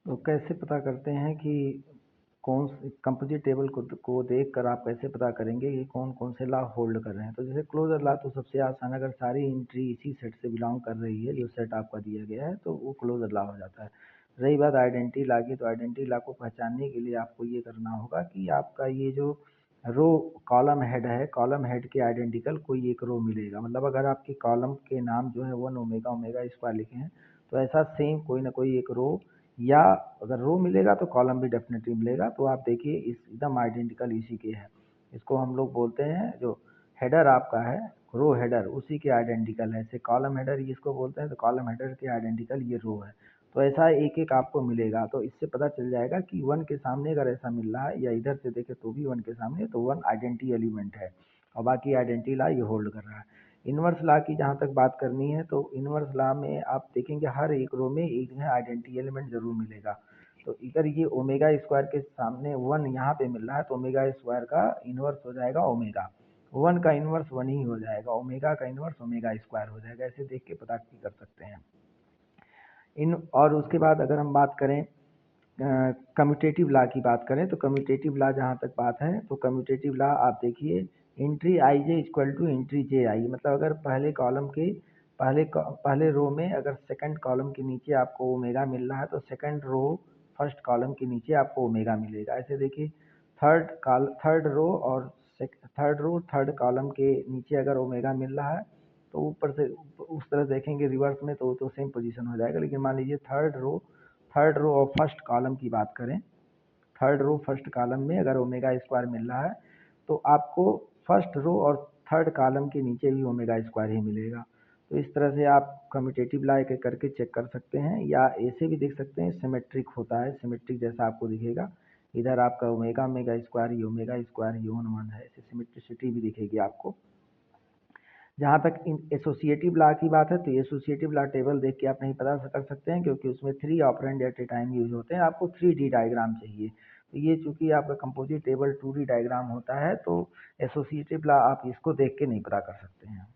तो कैसे पता करते हैं कि कौन कंपोजिट टेबल को देख कर आप कैसे पता करेंगे कि कौन कौन से लॉ होल्ड कर रहे हैं। तो जैसे क्लोजर लॉ तो सबसे आसान, अगर सारी एंट्री इसी सेट से बिलोंग कर रही है जो सेट आपका दिया गया है तो वो क्लोजर लॉ हो जाता है। रही बात आइडेंटिटी लॉ की, तो आइडेंटिटी लॉ को पहचानने के लिए आपको ये करना होगा कि आपका ये जो रो कॉलम हेड है, कॉलम हेड के आइडेंटिकल कोई एक रो मिलेगा। मतलब अगर आपकी कॉलम के नाम जो है 1 ओमेगा ओमेगा स्क्वायर लिखे हैं तो ऐसा सेम कोई ना कोई एक रो, या अगर रो मिलेगा तो कॉलम भी डेफिनेटली मिलेगा। तो आप देखिए इस एकदम आइडेंटिकल इसी के है। इसको हम लोग बोलते हैं जो हेडर आपका है, रो हेडर, उसी के आइडेंटिकल है। जैसे कॉलम हेडर इसको बोलते हैं, तो कॉलम हेडर के आइडेंटिकल ये रो है। तो ऐसा एक एक आपको मिलेगा। तो इससे पता चल जाएगा कि 1 के सामने अगर ऐसा मिल रहा है, या इधर से देखे तो भी 1 के सामने, तो 1 आइडेंटिटी एलिमेंट है और बाकी आइडेंटिटी ला ये होल्ड कर रहा है। इन्वर्स लॉ की जहाँ तक बात करनी है, तो इन्वर्स लॉ में आप देखेंगे हर एक रो में एक है आइडेंटिटी एलिमेंट जरूर मिलेगा। तो इधर ये ओमेगा स्क्वायर के सामने 1 यहाँ पे मिल रहा है, तो ओमेगा स्क्वायर का इन्वर्स हो जाएगा ओमेगा। 1 का इन्वर्स 1 ही हो जाएगा, ओमेगा का इन्वर्स ओमेगा स्क्वायर हो जाएगा। ऐसे देख के पता कर सकते हैं इन। और उसके बाद अगर हम बात करें कम्यूटेटिव लॉ की बात करें, तो कम्यूटेटिव लॉ जहाँ तक बात है, तो कम्यूटेटिव लॉ आप देखिए entry I J equal to entry J I. मतलब अगर पहले कॉलम के पहले रो में अगर सेकंड कॉलम के नीचे आपको ओमेगा मिल रहा है, तो सेकंड रो फर्स्ट कॉलम के नीचे आपको ओमेगा मिलेगा। ऐसे देखिए थर्ड रो थर्ड कॉलम के नीचे अगर ओमेगा मिल रहा है, तो ऊपर से उस तरह देखेंगे रिवर्स में तो सेम पोजीशन हो जाएगा। लेकिन मान लीजिए थर्ड रो और फर्स्ट कॉलम की बात करें, थर्ड रो फर्स्ट कॉलम में अगर ओमेगा स्क्वायर मिल रहा है, तो आपको फर्स्ट रो और थर्ड कॉलम के नीचे भी ओमेगा स्क्वायर ही मिलेगा। तो इस तरह से आप कम्यूटेटिव लॉ एक करके चेक कर सकते हैं, या ऐसे भी देख सकते हैं सिमेट्रिक होता है। सिमेट्रिक जैसा आपको दिखेगा, इधर आपका ओमेगा ओमेगा स्क्वायर, ये ओमेगा स्क्वायर, ये 1 है, ऐसे सिमेट्रिसिटी भी दिखेगी आपको। जहाँ तक इन एसोसिएटिव लॉ की बात है, तो एसोसिएटिव लॉ टेबल देख के आप नहीं पता कर सकते हैं, क्योंकि उसमें 3 operand at a time use होते हैं। आपको 3D डायग्राम चाहिए। तो ये चूंकि आपका कंपोजिट टेबल 2D डायग्राम होता है, तो एसोसिएटिव लॉ आप इसको देख के नहीं पता कर सकते हैं।